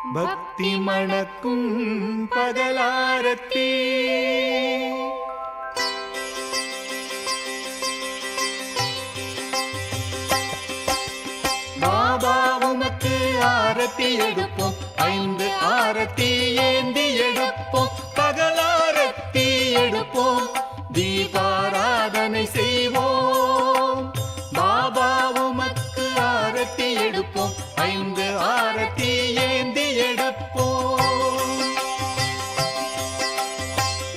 பக்தி மணக்கும் பகலாரத்தி பாபா உமக்கு ஆரத்தி எடுப்போம், 5 ஆரத்தி ஏந்தி எடுப்போம், பகலாரத்தி எடுப்போம், தீபாராதனை செய்வோம். பாபா உமக்கு ஆரத்தி எடுப்போம், 5 ஆரத்தி ஏந்தி எடுப்போம்.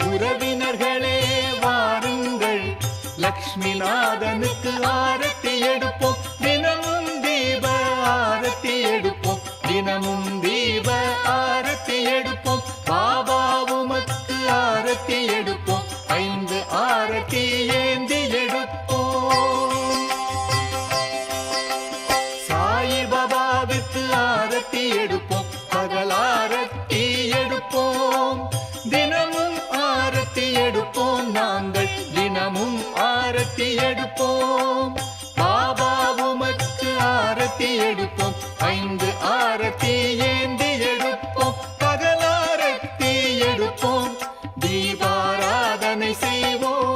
உறவினர்களே வாருங்கள், லக்ஷ்மிநாதனுக்கு ஆரத்தி எடுப்போம், தினமும் தீப ஆரத்தி எடுப்போம், தினமும் தீப ஆரத்தி எடுப்போம். பாபா உமக்கு ஆரத்தி எடுப்போம், 5 ஆரத்தி ஏந்தி எடுப்போம். சாயி பாபாவிற்கு ஆரத்தி எடுப்போம், பகலாரத்தி எடுப்போம், தினமும் ஆரத்தி எடுப்போம், நாங்கள் தினமும் ஆரத்தி எடுப்போம். பாபா உமக்கு ஆரத்தி எடுப்போம், 5 ஆரத்தி ஏந்தி எடுப்போம், பகலாரத்தி எடுப்போம், தீபாராதனை செய்வோம்.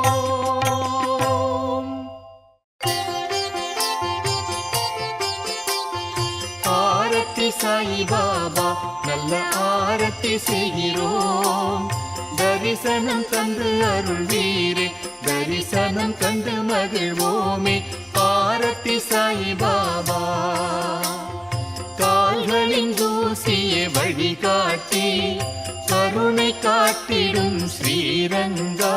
ஆரத்தி சாயி பாபா, நல்ல ஆரத்தி செய்கிறோம். தரிசனம் தந்து அருள்வீரே, தரிசனம் கண்டு மகிழ்வோமே. ஆரத்தி சாயி பாபா, கால்களின் தூசியை வழிகாட்டி கருணை காட்டிடும் ஸ்ரீரங்கா,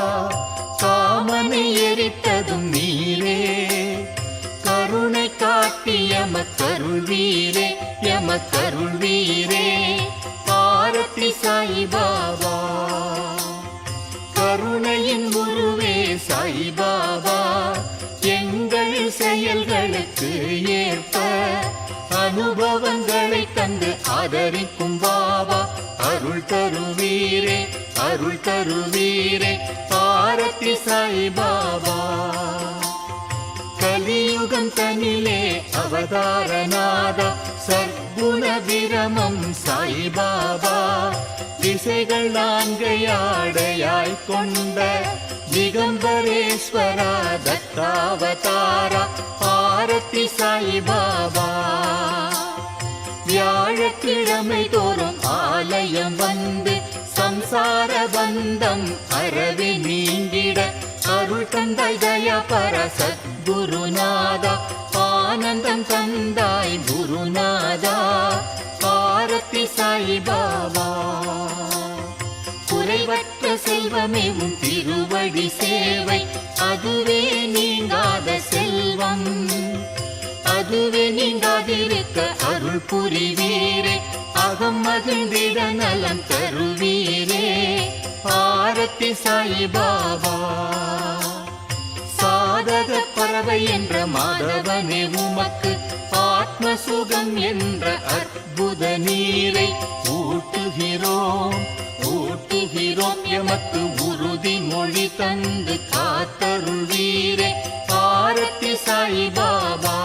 காமனை எரித்ததும் நீரே, கருணை காட்டி எமக்கருள்வீரே, எமக்கருள்வீரே. ஆரத்தி சாயி பாபா, கருணையின் உருவே சாயி பாபா, எங்கள் செயல்களுக்கு ஏற்ப அனுபவங்களை தந்து ஆதரிக்கும் பாபா, அருள் தருவீரே, அருள் தருவீரே. ஆரத்தி சாயி பாபா, கலியுகம் தனிலே அவதாரநாதா, சர்க்குண விரமம் சாயி பாபா, திசைகள் 4 ஆடையாய் கொண்ட திகம்பரேஸ்வரா தத்தாவதாரா. ஆரத்தி சாயி பாபா, வியாழக்கிழமை தோறும் ஆலயம் வந்து சம்சார பந்தம் அறவே நீங்கிட அருள் தந்தாய் தயா பர சத்குருநாதா, ஆனந்தம் தந்தாய் குருநாதா. ஆரத்தி சாயி பாபா, குறைவற்ற செல்வமே உன் திருவடி சேவை, அதுவே நீங்காத செல்வம், அதுவே நீங்காதிருக்க அருள் புரிவீரே, அகம் மகிழ்ந்திட நலம் தருவீரே. ஆரத்தி சாயி பாபா, சாதக பறவை என்ற மாதவனே உமக்கு ஆத்ம சுகம் என்ற அற்புத நீரை ஊட்டுகிறோம், ஊட்டுகிறோம், எமக்கு உறுதி மொழி தந்து காத்தருள்வீரே. ஆரத்தி சாயி பாபா,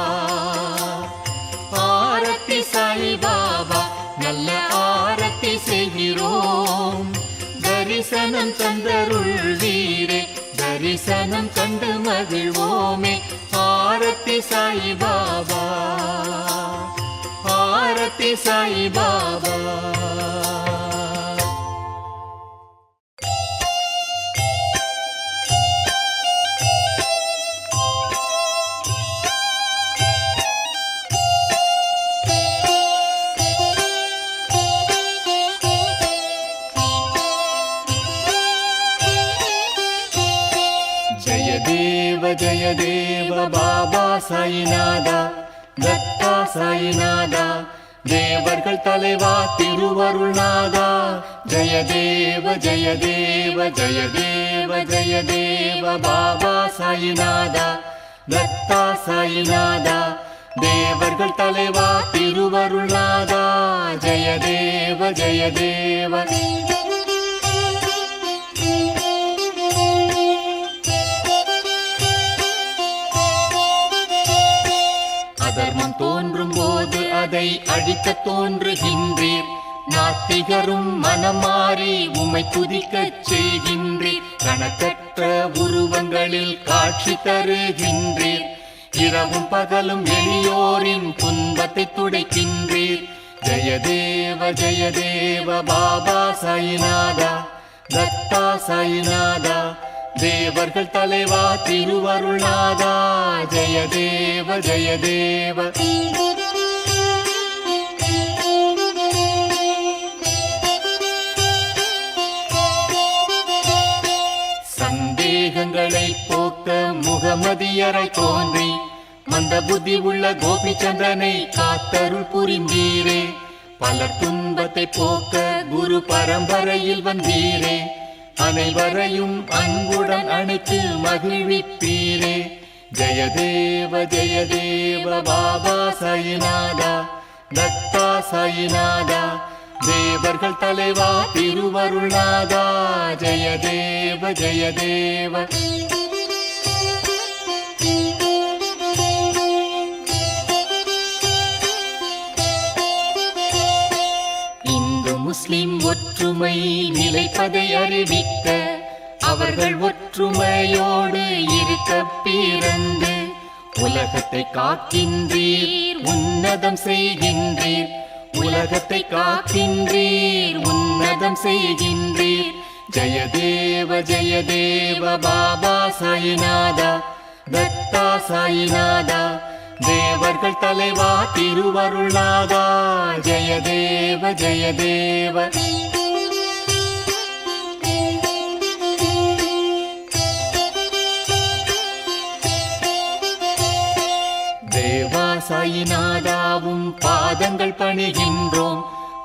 ஆரத்தி சாயி பாபா, நல்ல ஆரத்தி செய்கிறோம். தரிசனம் தந்தருள்வீரே, தரிசனம் கண்டு மகிழ்வோமே. ஆரத்தி சாயி பாபா, ஆரத்தி சாயி பாபா. ஜய தேவ பாபா சாயிநாதா, தத்தா சாயிநாதா, தேவர்கள் தலைவா திருவருள்நாதா. ஜய தேவ ஜய தேவ ஜய தேவ ஜய தேவ பாபா சாயிநாதா, தத்தா சாயிநாதா, தேவர்கள் தலைவா திருவருள்நாதா. ஜய தேவ ஜய தேவ. அதர்மம் தோன்றும் போது அதை அழிக்க தோன்றுகின்றீர், நாத்திகரும் மனம் மாறி உம்மை துதிக்கச் செய்கின்றீர். கணக்கற்ற உருவங்களில் காட்சி தருகின்றீர். இரவும் பகலும் எளியோரின் துன்பத்தை துடைக்கின்றீர். ஜெயதேவ ஜெயதேவ பாபா சாயிநாதா, தத்தா சாயிநாதா, தேவர்கள் தலைவா திருவருள்நாதா. ஜெயதேவ ஜெயதேவ. சந்தேகங்களை போக்க முகமதியரை தோன்றி மந்த புத்தி உள்ள கோபிச்சந்திரனை காத்தருள் புரிந்தீரே. பலர் துன்பத்தை போக்க குரு பரம்பரையில் வந்தீரே. அனைவரையும் அன்புடன் அணைத்து மகிழ்விப்பீரே. ஜெயதேவ ஜெயதேவ பாபா சாயிநாதா, தத்தா சாயிநாதா, தேவர்கள் தலைவா திருவருள்நாதா. ஜெயதேவ ஜெயதேவ. முஸ்லிம் ஒற்றுமை நிலைப்பதை அறிவிக்க அவர்கள் ஒற்றுமையோடு இருக்க பிறந்து உலகத்தை காக்கின்றீர், உன்னதம் செய்கின்றீர். உலகத்தை காக்கின்றீர், உன்னதம் செய்கின்றீர். ஜெயதேவ ஜெயதேவ பாபா சாயிநாதா, தத்தா சாயிநாதா, தேவர்கள் தலைவா திருவருள்நாதா. ஜெயதேவ ஜெயதேவ. தேவா சாயிநாதாவும் பாதங்கள் பணிகின்றோம்.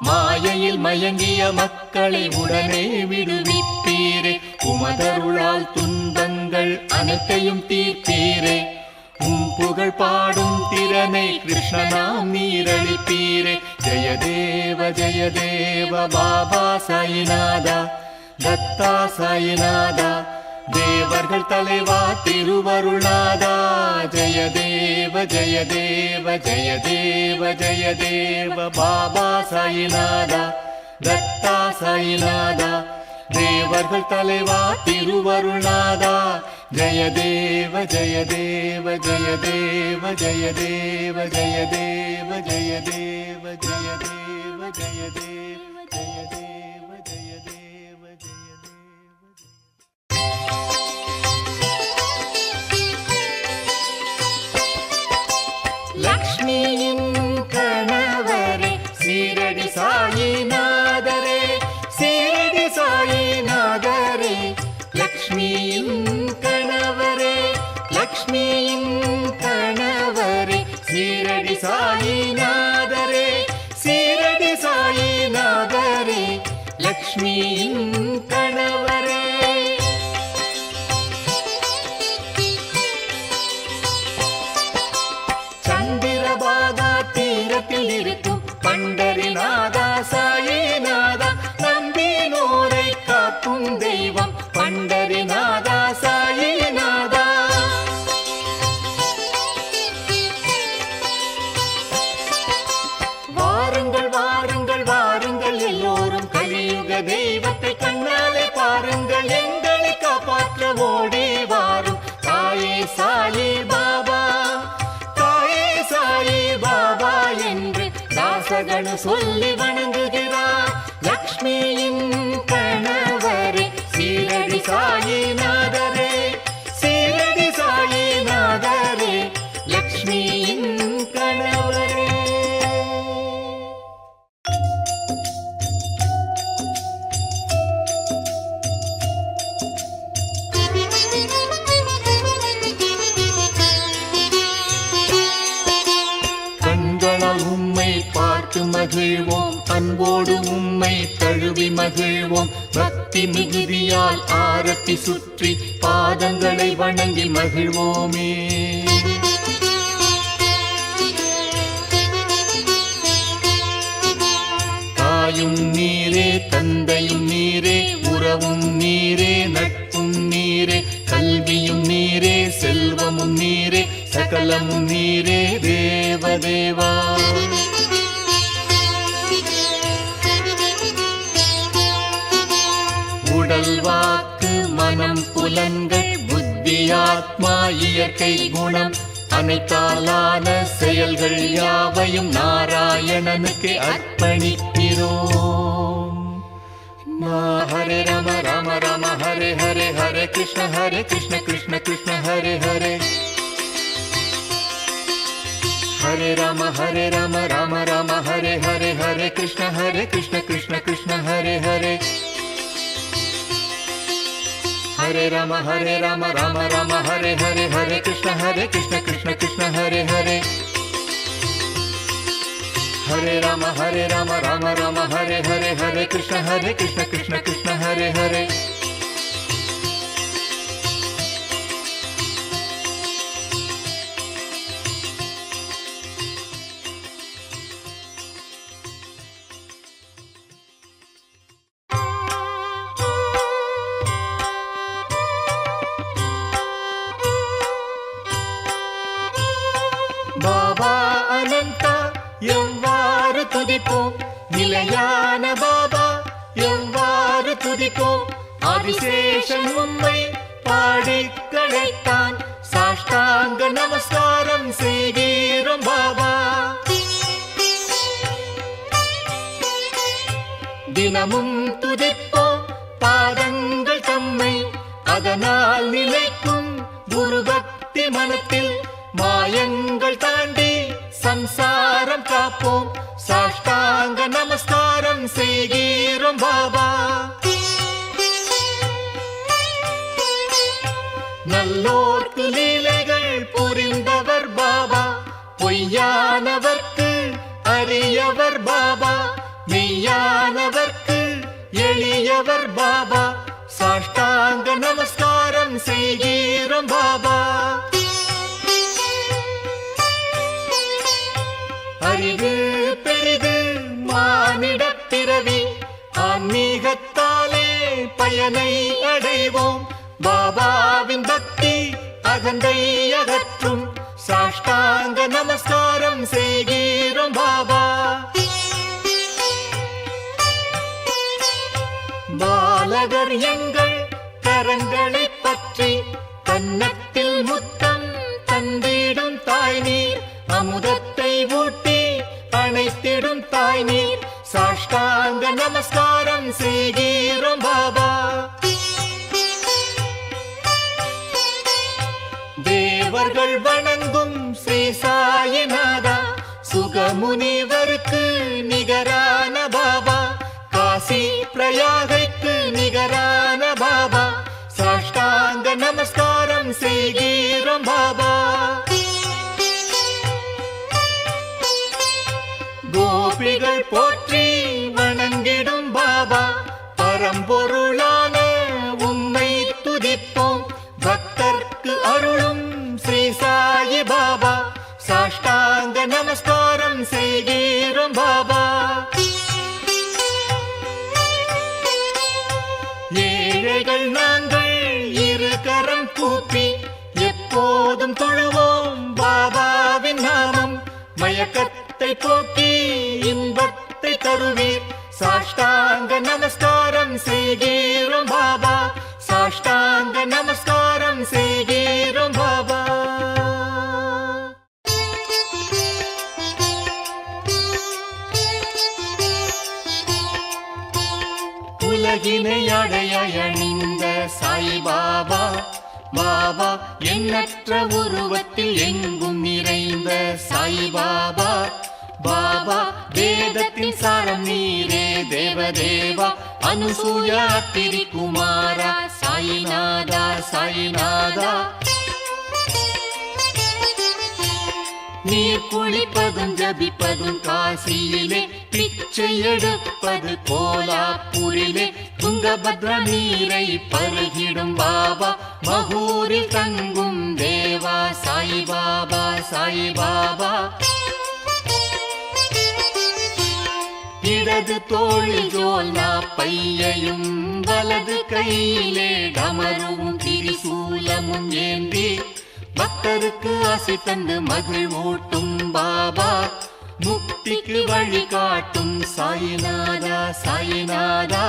மாயையில் மயங்கிய மக்களை உடனே விடுவிப்பீரே. உமதருளால் துன்பங்கள் அனைத்தையும் தீர்ப்பீரே. புகழ் பாடும் திறனை கிருஷ்ணனாம் நீரளிப்பீரே. ஜெயதேவ ஜெயதேவ பாபா சாயிநாதா, தத்தா சாயிநாதா, தேவர்கள் தலைவா திருவருள்நாதா. ஜெயதேவ ஜெயதேவ ஜெயதேவ ஜெயதேவ பாபா சாயிநாதா, தத்தா சாயிநாதா, தேவர்கள் தலைவா திருவருள்நாதா. ஜெயதேவ ஜெயதேவ ஜெயதேவ ஜெயதேவ ஜெயதேவ ஜெயதேவ ஜெயதேவ ஜெயதேவ ஜெயதேவ ஜெயதேவ ஜெயதேவ. லக்ஷ்மியின் கணவரே சீரடி சாயிநாதரே, சீரடி சாயிநாதரே. லக்ஷ்மியின் கணவரே, லக்ஷ்மியின் கணவரே, சீரடி சாயிநாதரே, சீரடி சாயிநாதரே. லக்ஷ்மியின் கணவரே. சந்திரபாகா தீரத்தில் இருக்கும் பண்டரிநாதா சாயிநாதா, நம்பினோரை காக்கும் தெய்வம் பண்டரிநாதா சாயிநாதா. வாருங்கள் வாருங்கள் வாருங்கள் எல்லோரும் கலியுக தெய்வத்தை கண்ணாலே பாருங்கள். எங்களை காப்பாற்ற ஓடி வாரும் தாயே சாயி பாபா, தாயே சாயி பாபா என்று தாசகனு சொல்லி வணங்குகிறார். லக்ஷ்மியின் கணவரே சீரடி சாயிநாதரே, சீரடி சாயிநாதரே. லக்ஷ்மியின் கணவரே. கண்களால் உம்மை பார்த்து மகிழ்வோம், அன்போடு உம்மை தழுவி மகிழ்வோம். பக்தி மிகுதியால் ஆரத்தி சுற்றி பாதங்களை வணங்கி மகிழ்வோமே. தாயும் நீரே, தந்தையும் நீரே, உறவும் நீரே, நட்பும் நீரே, கல்வியும் நீரே, செல்வமும் நீரே, சகலமும் நீரே. தேவதேவா ஜீவாத்மா இயற்கை குணம் அனைத்தாலான செயல்கள் யாவையும் நாராயணனுக்கு அர்ப்பணிக்கிறோம். ஹரே ராம ராம ராம ஹரே ஹரே ஹரே கிருஷ்ண கிருஷ்ண கிருஷ்ண ஹரே ஹரே ஹரே ராம ராம ராம ஹரே ஹரே ஹரே கிருஷ்ண கிருஷ்ண கிருஷ்ண ஹரே ஹரே ஹரே ராம ராம ராம ஹரே ஹரே ஹரே கிருஷ்ண கிருஷ்ண கிருஷ்ண ஹரே ஹரே ஹரே ராம ராம ராம ஹரே ஹரே ஹரே கிருஷ்ண கிருஷ்ண கிருஷ்ண ஹரே ஹரே பாபா அனந்தா எவ்வாறு துதிப்போம், நிலையான பாபா எவ்வாறு துதிப்போம். ஆதிசேஷன் உம்மை பாடி களைத்தான், சாஷ்டாங்க நமஸ்காரம் செய்கிறோம் பாபா. தினமும் துதிப்போம் பாதங்கள் தம்மை, அதனால் நிலைக்கும் குரு பக்தி மனத்தில். மாயங்கள் தாண்டி சம்சாரம் காப்போம், சாஷ்டாங்க நமஸ்காரம் செய்கிறோம் பாபா. நல்லோர்க்கு லீலைகள் புரிந்தவர் பாபா, பொய்யானவர்க்கு அரியவர் பாபா, மெய்யானவர்க்கு எளியவர் பாபா. சாஷ்டாங்க நமஸ்காரம் செய்கிறோம் பாபா. அறிவு பெரிது மானிடப் பிறவி, ஆன்மீகத்தாலே பயனை அடைவோம். பாபாவின் பக்தி அகந்தை அகற்றும், சாஷ்டாங்க நமஸ்காரம் செய்கிறோம் பாபா. பாலகர் எங்கள் கரங்களை பற்றி கன்னத்தில் முத்தம் தந்திடும் தாய் நீர், அமுதத்தை ஊட்டி அணைத்திடும் தாய் நீர். சாஷ்டாங்க நமஸ்காரம் செய்கிறோம் பாபா. தேவர்கள் வணங்கும் ஸ்ரீ சாயிநாதா, சுகமுனிவருக்கு நிகரான பாபா, காசி பிரயாகைக்கு நிகரான பாபா. சாஷ்டாங்க நமஸ்காரம் செய்கிறோம் பாபா. கோபிகள் போற்றி வணங்கிடும் பாபா, பரம்பொருளான உம்மை துதிப்போம். பக்தர்க்கு அருளும் ஸ்ரீ சாயி பாபா, சாஷ்டாங்க நமஸ்காரம் செய்கிறோம் பாபா. ஏழைகள் நாங்கள் இரு கரம் கூப்பி எப்போதும் தொழுவோம் பாபாவின் நாமம். மயக்கத்தை போக்கி இன்பத்தை தருவீர், சாஷ்டாங்க நமஸ்காரம் செய்கிறோம் பாபா. சாஷ்டாங்க நமஸ்காரம் செய்கிறோம் பாபா. உலகினை அடைய அணிந்த சாய் பாபா, பாபா எண்ணற்ற உருவத்தில் எங்கும் நிறைந்த சாய் பாபா. பாபா வேதத்தின் சாரம் நீரே தேவதேவா, அனுசூய திரிகுமாரா சாயிநாதா சாயிநாதா. நீர் குளிப்பதும் ஜபிப்பதும் காசியிலே, பிச்சை எடுப்பது கோலாப்பூரிலே. துங்கபத்ரா நீரை பருகிடும் பாபா, மகூரில் தங்கும் தேவா சாய் பாபா சாய் பாபா. இடது தோளில் ஜோல்னா பையையும், வலது கையிலே டமருவும் திரிசூலமும் ஏந்தி, பக்தருக்கு ஆசி தந்து மகிழ்வூட்டும் பாபா, முக்திக்கு வழி காட்டும் சாயிநாதா சாயிநாதா.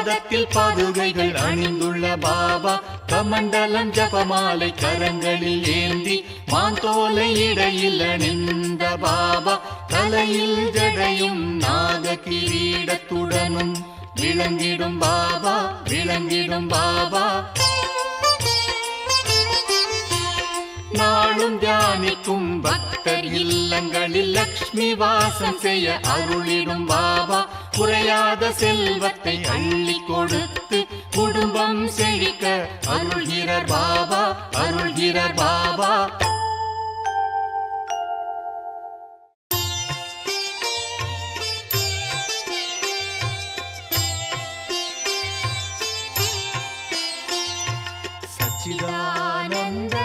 பாதத்தில் பாதுகைகள் அணிந்துள்ள பாபா, கமண்டலம் ஜபமாலை கரங்களில் ஏந்தி மாந்தோலை இடையில் அணிந்த பாபா, தலையில் ஜடையும் நாக கிரீடத்துடனும் விளங்கிடும் பாபா, விளங்கிடும் பாபா. நாளும் தியானிக்கும் பக்தர் இல்லங்களில் லக்ஷ்மி வாசம் செய்ய அருளிடும் பாபா, குறையாத செல்வத்தை அள்ளி கொடுத்து குடும்பம் செழிக்க அருள்கிறார் பாபா, அருள்கிறார் பாபா. சச்சிதானந்த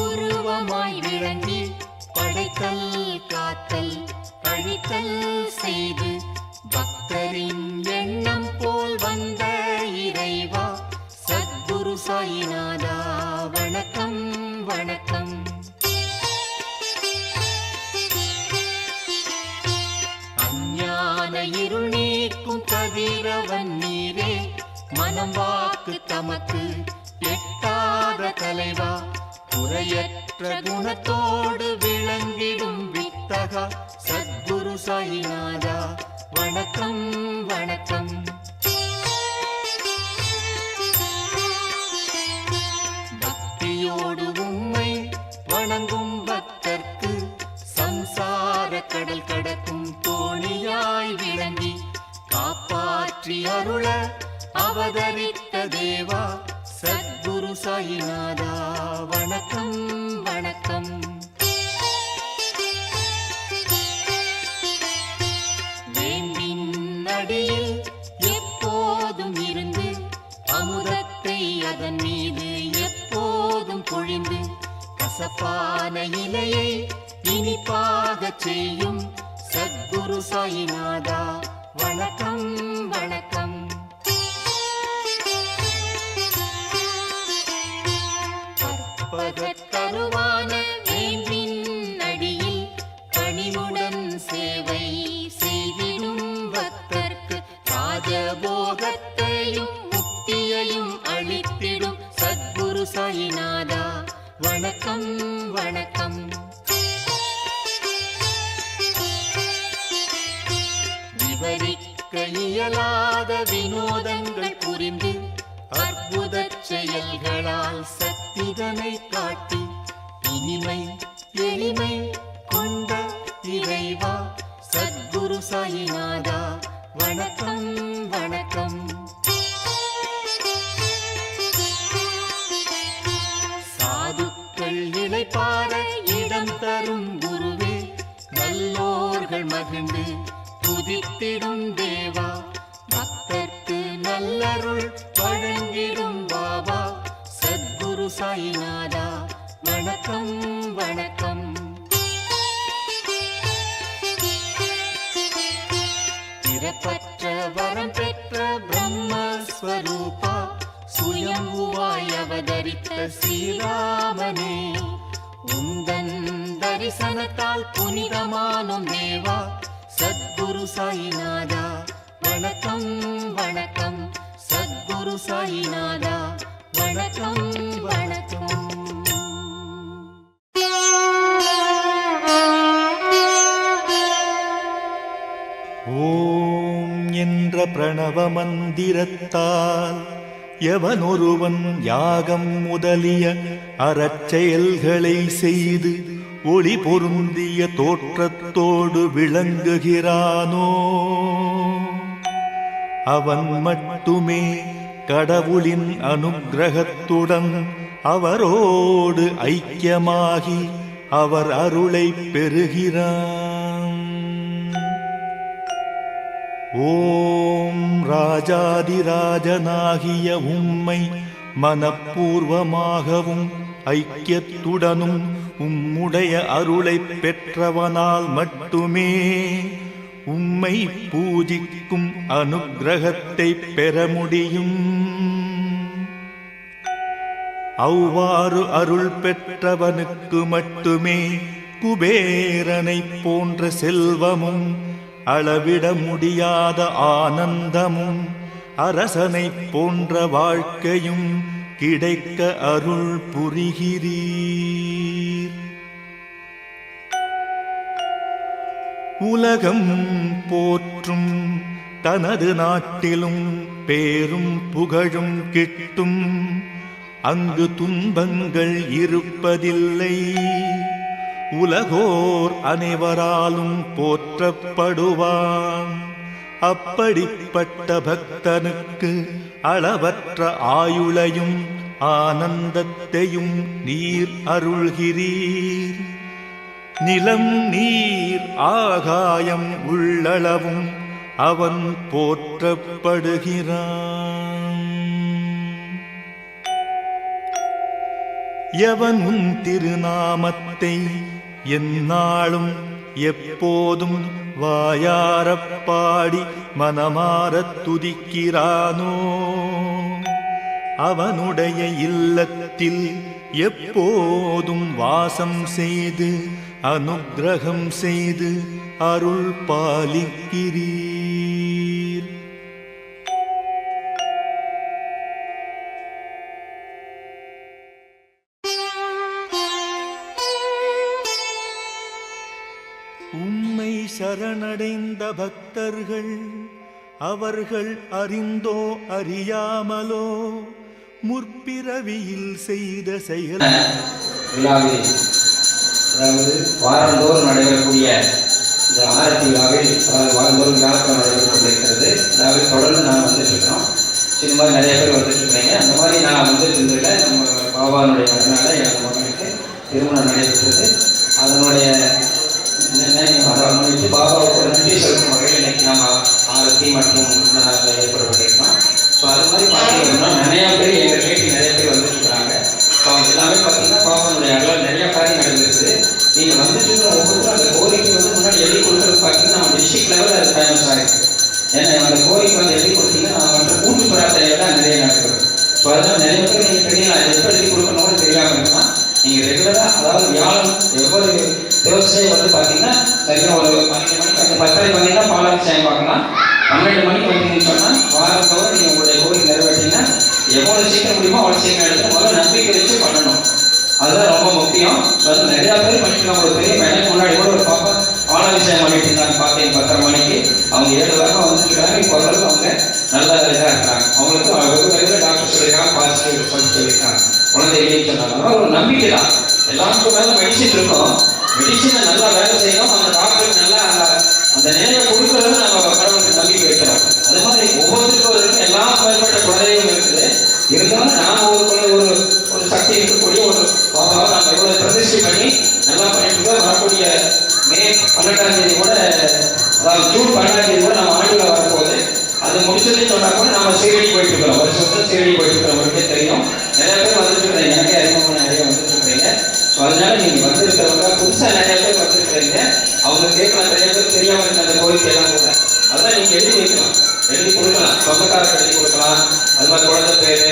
உருவமாய் விளங்கி படைத்தல் காத்தல் அழித்தல் செய்து பக்தரின் எண்ணம் போல் வந்த இறைவா, சத்குரு சாயிநாதா வணக்கம் வணக்கம். அஞ்ஞான இருள் நீக்கும் கதிரவன் நீரே, மனம் வாக்கு தமக்கு எட்டாத தலைவா, குறையற்ற குணத்தோடு விளங்கிடும் வித்தகா, சத்குரு சாயிநாதா வணக்கம் வணக்கம். பக்தியோடு உம்மை வணங்கும் பக்தர்க்கு சம்சார கடல் கடக்கும் தோணியாய் விளங்கி காப்பாற்றி அருள அவதரித்த தேவா, சத்குரு சாயிநாதா வணக்கம் வணக்கம். வேம்பின் அடியில் எப்போதும் இருந்து அமுதத்தை அதன் மீது எப்போதும் பொழிந்து கசப்பான இலையை இனிப்பாக செய்யும் சத்குரு சாயிநாதா வணக்கம் வணக்கம். கருவான வேம்பின் அடியில் கனிவுடன் சேவை செய்திடும் பக்தர்க்கு ராஜபோகத்தையும் முக்தியையும் அளித்திடும் சத்குரு சாயிநாதா வணக்கம் வணக்கம். விவரிக்க இயலாத வினோதங்கள் புரிந்து அற்புத செயல்களால் சக்திதனை காட்டி இனிமை எளிமை கொண்ட இறைவா, சத்குரு சாயிநாதா வணக்கம் வணக்கம். சாதுக்கள் இளைப்பாற இடம் தரும் குருவே, நல்லோர்கள் மகிழ்ந்து துதித்திடும் தேவா, பக்தர்க்கு நல்லருள் வழங்கிடும் பாபா, சத்குரு சாயிநாதா வணக்கம் வணக்கம். பிறப்பற்ற வரம் பெற்ற பிரம்மஸ்வரூபா, சுயம்புவாய் அவதரித்த ஸ்ரீராமனே, உந்தன் தரிசனத்தால் புனிதமானும் தேவா, சத்குரு சாயிநாதா வணக்கம் வணக்கம். சத்குரு சாயிநாதா வணக்கம் வணக்கம். ஓம் என்ற பிரணவ மந்திரத்தால் எவனொருவன் யாகம் முதலிய அறச்செயல்களை செய்து ஒளி பொருந்திய தோற்றத்தோடு விளங்குகிறானோ, அவன் மட்டுமே கடவுளின் அனுக்கிரகத்துடன் அவரோடு ஐக்கியமாகி அவர் அருளை பெறுகிறான். ஓம் ராஜாதிராஜனாகிய உம்மை மனப்பூர்வமாகவும் ஐக்கியத்துடனும் உம்முடைய அருளை பெற்றவனால் மட்டுமே உம்மை பூஜிக்கும் அனுக்கிரகத்தை பெற முடியும். அவ்வாறு அருள் பெற்றவனுக்கு மட்டுமே குபேரனை போன்ற செல்வமும் அளவிட முடியாத ஆனந்தமும் அரசனைப் போன்ற வாழ்க்கையும் கிடைக்க அருள் புரிகிறீர். உலகம் போற்றும் தனது நாட்டிலும் பேரும் புகழும் கிட்டும். அங்கு துன்பங்கள் இருப்பதில்லை. உலகோர் அனைவராலும் போற்றப்படுவான். அப்படிப்பட்ட பக்தனுக்கு அளவற்ற ஆயுளையும் ஆனந்தத்தையும் நீர் அருள்கிறீர். நிலம் நீர் ஆகாயம் உள்ளளவும் அவன் போற்றப்படுகிறான். எவன் உன் திருநாமத்தை எந்நாளும் எப்போதும் வாயாரப் பாடி மனமாரத் துதிக்கிறானோ அவனுடைய இல்லத்தில் எப்போதும் வாசம் செய்து அனுக்கிரகம் செய்து அருள் பாலிக்கிறீர். உம்மை சரணடைந்த பக்தர்கள் அவர்கள் அறிந்தோ அறியாமலோ முற்பிறவியில் செய்த செயல் விழாவில், அதாவது வாரந்தோறும் நடைபெறக்கூடிய இந்த ஆரத்தி விழாவில், அதாவது வாரந்தோறும் விழாக்கள் நடைபெற்றுக் கொண்டிருக்கிறது. அதாவது தொடர்ந்து நான் வந்துட்டு இருக்கிறோம். இந்த மாதிரி நிறைய பேர் வந்துட்டு இருக்கிறீங்க. அந்த மாதிரி நான் வந்துட்டு இருந்ததில்லை. நம்ம பாபாவுடைய வரனால எங்கள் மகனுக்கு திருமணம் நடைபெற்றது. அதனுடைய அதை முன்னிட்டு பாபாவுக்கு நன்றி செலுத்தும் வகையில் இன்னைக்கு நம்ம ஆரத்தி மற்றும் ஏற்படப்பட்டிருக்கோம். ஸோ அது மாதிரி பார்த்தீங்கன்னா நிறையா பேர் எங்கள் ரிலேட்டிவ் நிறைய பேர் வந்துட்டு இருக்கிறாங்க. ஸோ அவங்க எல்லாமே பார்த்தீங்கன்னா பாபாவுடைய அகலால் நிறையா காரியம் நடந்திருக்குது. நீங்கள் வந்துட்டு இருக்கிற ஒவ்வொருத்தரும் அந்த கோரிக்கை முன்னாடி எழுதி கொடுக்குறது பார்த்தீங்கன்னா நம்ம டிஸ்ட்ரிக்ட் லெவலில் அது ஃபேமஸ் ஆகிருக்கு. ஏன்னா அந்த கோரிக்கை எழுதி கொடுத்தீங்கன்னா நான் வந்து கூட்டு பிரார்த்தனைகள் தான் நிறைய நடக்குது. ஸோ அதனால் நிறைய பேர் நீங்கள் தெரியலாம் எப்போ எழுதி கொடுக்கணும்னு தெரியாமல் இருக்கலாம். நீங்கள் ரெகுலராக, அதாவது வியாழன் எவ்வளவு தேவசை பார்த்தீங்கன்னா சரியாக ஒரு 12 மணிக்கு அந்த 10:30 வந்தீங்கன்னா பாலாபிஷேகம் பார்க்கலாம். 12 மணிக்கு வந்தீங்கன்னு சொன்னால் வாரத்தோடு நீங்கள் உங்களுடைய கோரிக்கை நிறைவேற்றிங்கன்னா எவ்வளோ சீக்கிரம் முடியுமோ அவ்வளோ சீக்கிரம் எடுத்து முதல்ல நம்பிக்கை வச்சு பண்ணணும். அதுதான் ரொம்ப முக்கியம். ஸோ அது நிறையா பேர் பண்ணிக்கலாம். ஒரு பெரிய எனக்கு முன்னாடி கூட ஒரு பாப்பா பாலாபிஷேகம் பண்ணிட்டு இருந்தாங்க. பார்த்தீங்க 10:30 மணிக்கு அவங்க 7 வாரம் வந்துருக்காங்க. இப்போ ஓரளவுக்கு அவங்க நல்ல இதாக இருக்காங்க. அவங்களுக்கு வெறும் டாக்டர் சொல்லியிருக்காங்க, பாசிட்டிவ் ரிசல்ட் சொல்லியிருக்காங்க, குழந்தை இல்லைன்னு சொன்னாங்க. ஒரு நம்பிக்கை தான். எல்லாருக்கும் மேலே மெடிசின் இருக்கும். மெடிசினை நல்லா வேலை செய்யணும். அந்த டாக்டருக்கு நல்லா அந்த நிலையை கொடுக்கறது நம்ம கடவுளுக்கு நம்பிக்கை வைக்கிறோம். அது மாதிரி ஒவ்வொருத்தருக்கும் எல்லா மேற்பட்ட குழந்தையும் இருக்குது. இருந்தாலும் நாம் ஒரு சக்தி இருக்கக்கூடிய ஒரு பாபாவை நம்ம எவ்வளோ பிரதிஷ்டை பண்ணி நல்லா பண்ணிட்டு வரக்கூடிய மே 12ஆம் தேதி கூட, அதாவது ஜூன் 12ஆம் தேதி கூட நம்ம ஆண்டுல வரப்போகுது. அது முடிச்சதுன்னு சொன்னால் கூட நம்ம சீரடி போயிட்டு இருக்கிறோம். வருஷத்துல சீரடி போயிட்டு இருக்கிறோம். உங்களுக்கே தெரியும். நிறைய பேர் வந்துட்டு இருக்கிறீங்க. எனக்கே அறிமுகம் நிறைய வந்துட்டு இருக்கிறீங்க. ஸோ அதனால நீங்கள் வந்துருக்கிறவங்க புதுசாக நிறைய பேர் வந்துருக்கிறீங்க. அவங்க கேட்கலாம். நிறைய பேர் தெரியாமல் இருக்க அந்த கோரிக்கையெல்லாம் கூட அதெல்லாம் நீங்கள் எழுதி வைக்கலாம், எழுதி கொடுக்கலாம். சொந்தக்காரருக்கு எழுதி கொடுக்கலாம். அது மாதிரி குழந்தை பேர்,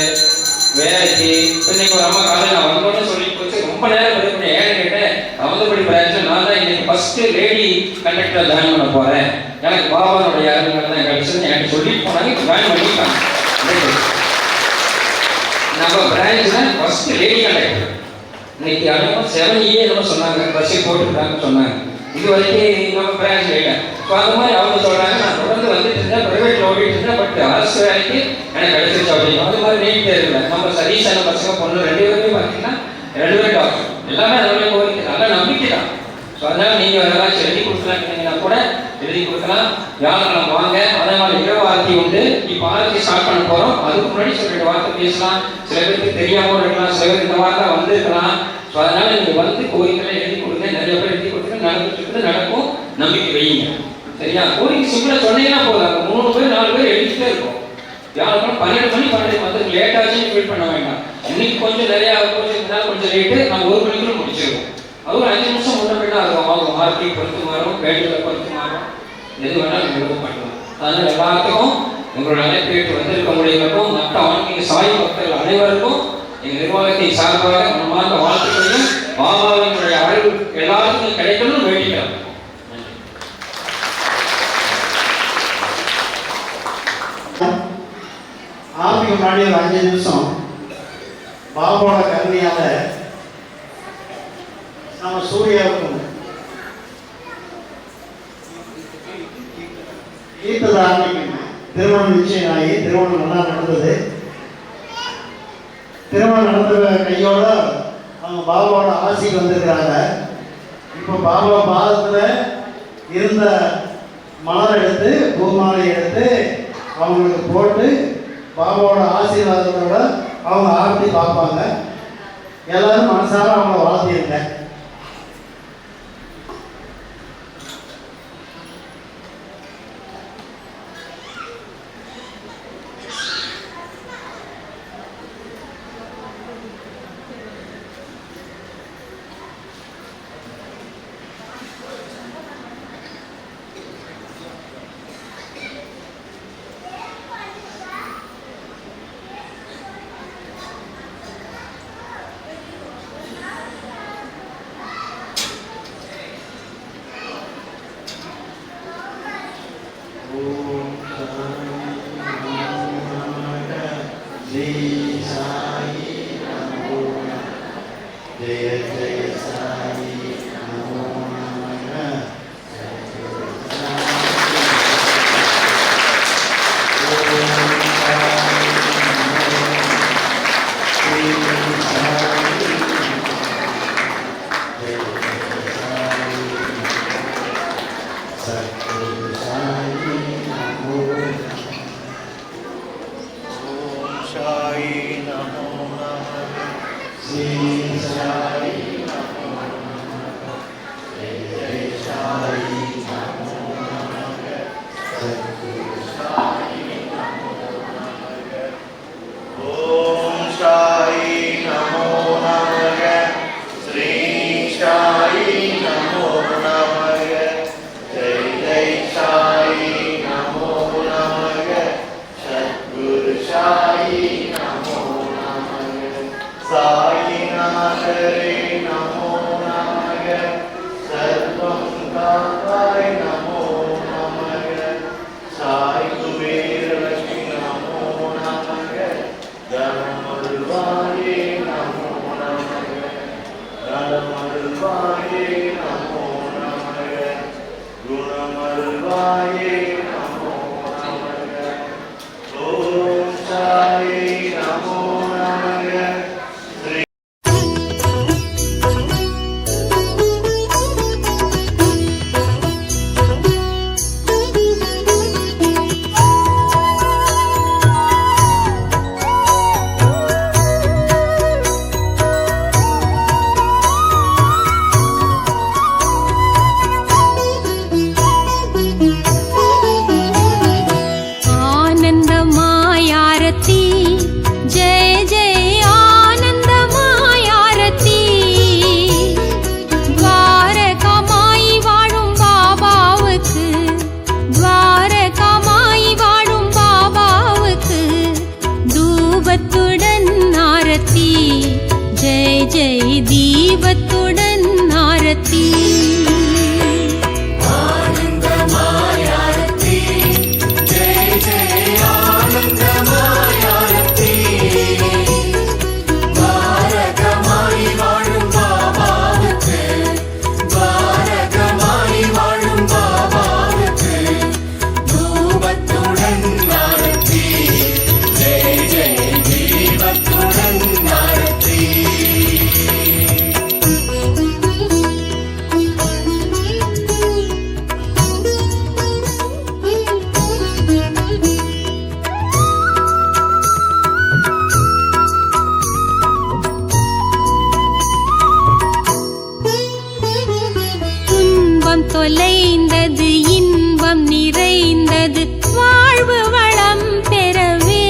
வேலைக்கு. இன்னைக்கு ஒரு அம்மா காலையில் நான் வந்தோன்னு சொல்லிட்டு போச்சு. ரொம்ப நேரம் வந்து பண்ணி ஏன்னு கேட்டேன். அவந்தபடி பிரச்சனை நான் தான் இன்னைக்கு ஃபஸ்ட்டு லேடி கண்டக்டர் ஜாயின் பண்ண போகிறேன். எனக்கு பாபாவுடைய யாருங்க தான் கிடைச்சது எனக்கு சொல்லிட்டு போனாங்க. ஜாயின் பண்ணிட்டாங்க. நம்ம பிரான்ச்சில் ஃபஸ்ட்டு லேடி கண்டக்டர் இன்னைக்கு அதுவும் 7A நம்ம சொன்னாங்க. பஸ்ஸில் போட்டுருக்காங்கன்னு சொன்னாங்க. இது வரைக்கும் நம்ம பிரான்ச்சில் இல்லை. ஸோ அந்த மாதிரி அவங்க சொல்கிறாங்க. நான் தொடர்ந்து வந்துட்டு இருந்தேன், ப்ரைவேட்டில் ஓடிட்டு இருந்தேன். பட் அரசு வேலைக்கு எனக்கு கிடைச்சிருச்சு அப்படின்னு. அது மாதிரி நீட் தேர்வில் நம்ம சதீஷான பசங்க பொண்ணு 2 பேருமே பார்த்தீங்கன்னா 2 பேரும் டாக்டர். எல்லாமே அதோடைய கோரிக்கை நல்ல நம்பிக்கை தான். ஸோ அதனால் நீங்கள் ஏதாச்சும் எழுதி கொடுக்கலாம்னா கூட எழுதி கொடுக்கலாம். வியாழக்கிழமை வாங்க. அதே மாதிரி இரவு ஆரத்தி உண்டு. இப்போ ஆரத்தி ஸ்டார்ட் பண்ண போகிறோம். அதுக்கு முன்னாடி சொல்லிட்டு வார்த்தை பேசலாம். சில பேருக்கு தெரியாமல் இருக்கலாம், சில பேர் இந்த வார்த்தை வந்துருக்கலாம். ஸோ அதனால நீங்கள் வந்து கோரிக்கைகளை எழுதி கொடுங்க. நிறைய பேர் எழுதி கொடுங்க. நடந்துட்டு நடக்கும். நம்பிக்கை வையுங்க. சரியா? கோரிக்கை சிம்பிளாக சொன்னீங்கன்னா போதும். அங்கே 3 பேர் 4 பேர் எழுதிட்டே இருக்கும். வியாழக்கிழமை 12 மணி 12 வந்து லேட் ஆச்சுன்னு ஃபீல் பண்ண வேண்டாம். இன்னைக்கு கொஞ்சம் நிறையா கொஞ்சம் லேட்டு நம்ம 1 மணிக்குள்ள முடிச்சிருக்கோம். அது ஒரு 5 நிமிஷம் முன்ன பின்னா இருக்கும். ஆர்த்தி பொறுத்து மாறும், வேண்டுதலை பொறுத்து மாறும். எது வேணாலும் எழுத பண்ணலாம். அதனால் எல்லாத்துக்கும் உங்களோட அழைப்பேற்று வந்திருக்கவங்களுக்கும் மற்ற ஆன்மீக சாய் பக்தர்கள் அனைவருக்கும் எங்கள் நிர்வாகத்தின் சார்பாக மனமார்ந்த வாழ்த்துக்களையும் பாபாவினுடைய அருள் எல்லாருக்கும் கிடைக்கணும்னு வேண்டிக்கிறோம். சாமிக்கு முன்னாடி ஒரு 5 நிமிஷம் பாபாவோட கருணையால நம்ம சூர்யாவுக்கும் கீர்த்தனை ஆரம்பிக்கணும். திருமணம் நிச்சயம் ஆகி திருமணம் நல்லா நடந்தது. திருமணம் நடந்த கையோட அவங்க பாபாவோட ஆசைக்கு வந்திருக்கிறாங்க. இப்போ பாபா பாதத்தில் இருந்த மலர் எடுத்து பூமாலை எடுத்து அவங்களுக்கு போட்டு பாபாவோட ஆசீர்வாதத்தோட அவங்க ஆரத்தி பார்ப்பாங்க. எல்லாரும் மனசார அவங்கள வாழ்த்தியிருந்தேன். தொலைந்தது இன்பம் நிறைந்தது வாழ்வு வளம் பெறவே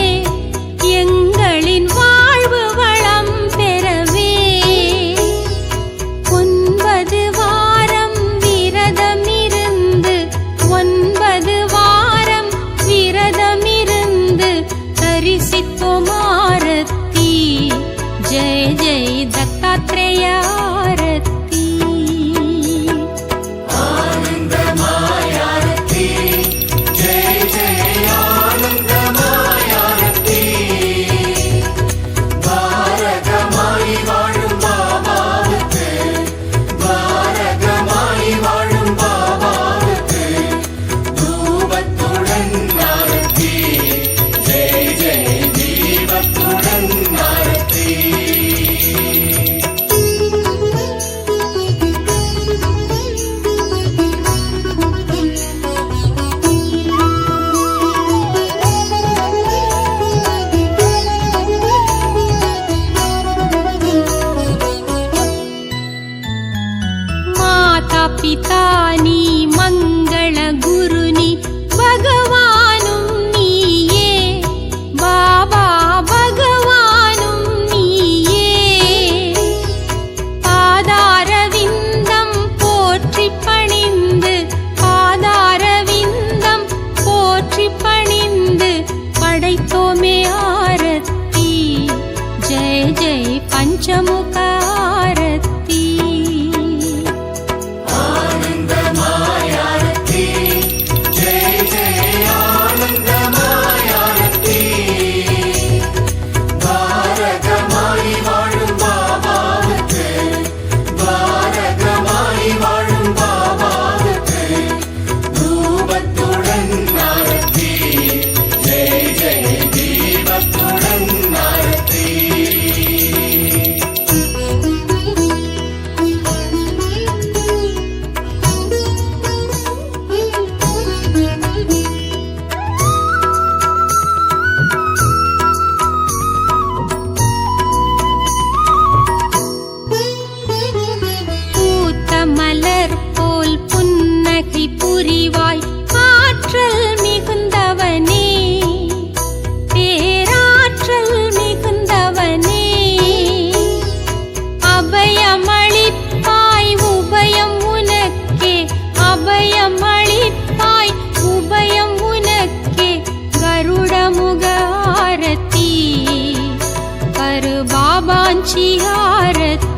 எங்களின் வாழ்வு வளம் பெறவே 9 வாரம் விரதமிருந்து 9 வாரம் விரதமிருந்து தரிசித்தோம் ஆரத்தி ஜெய ஜெய தத்தாத்ரேய ஆரத்தி ஆனந்தமாய் ஆரத்தி ஜெய பிதா நீ மங்கள குரு நீ பகவானும் நீயே பாபா பகவானும் நீயே பாதாரவிந்தம் போற்றி பணிந்து பாதாரவிந்தம் போற்றி பணிந்து படைத்தோமே ஆரத்தி ஜெய ஜெய பஞ்சமுக ஆரத்தி மலர் போல் புன்னகை புரிவாய் ஆற்றல் மிகுந்தவனே பேராற்றல் மிகுந்தவனே அபயமளிப்பாய் உபயம் உனக்கே அபயமளிப்பாய் உபயம் உனக்கே கருடமுக ஆரத்தி கரு பாபாஞ்சி ஆரத்தி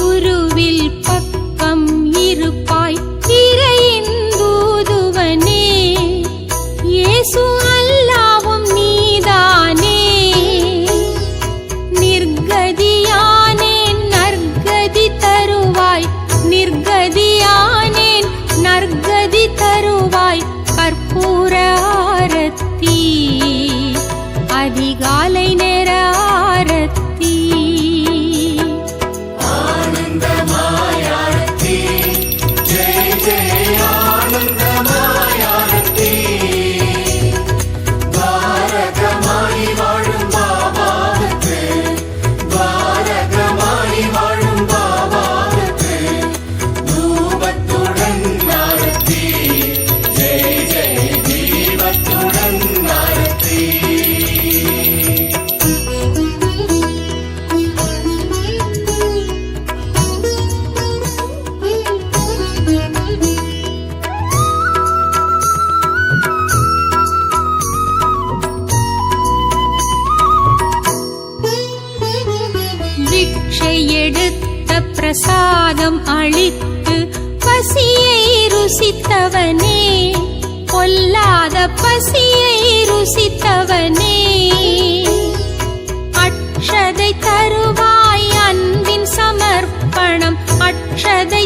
உருவில் பக்கம் இருப்பாய் இறையின் தூதுவனே இயேசு அல்லாவும் நீதானே நிர்கதியானேன் நற்கதி தருவாய் நிர்கதியானேன் நற்கதி தருவாய் கற்பூர ஆரத்தி அதிகாலை நேர ஆரத்தி எடுத்த பிரசாதம் அளித்து பசியை ருசித்தவனே பொல்லாத பசியை ருசித்தவனே அக்ஷதை தருவாய் அன்பின் சமர்ப்பணம் அக்ஷதை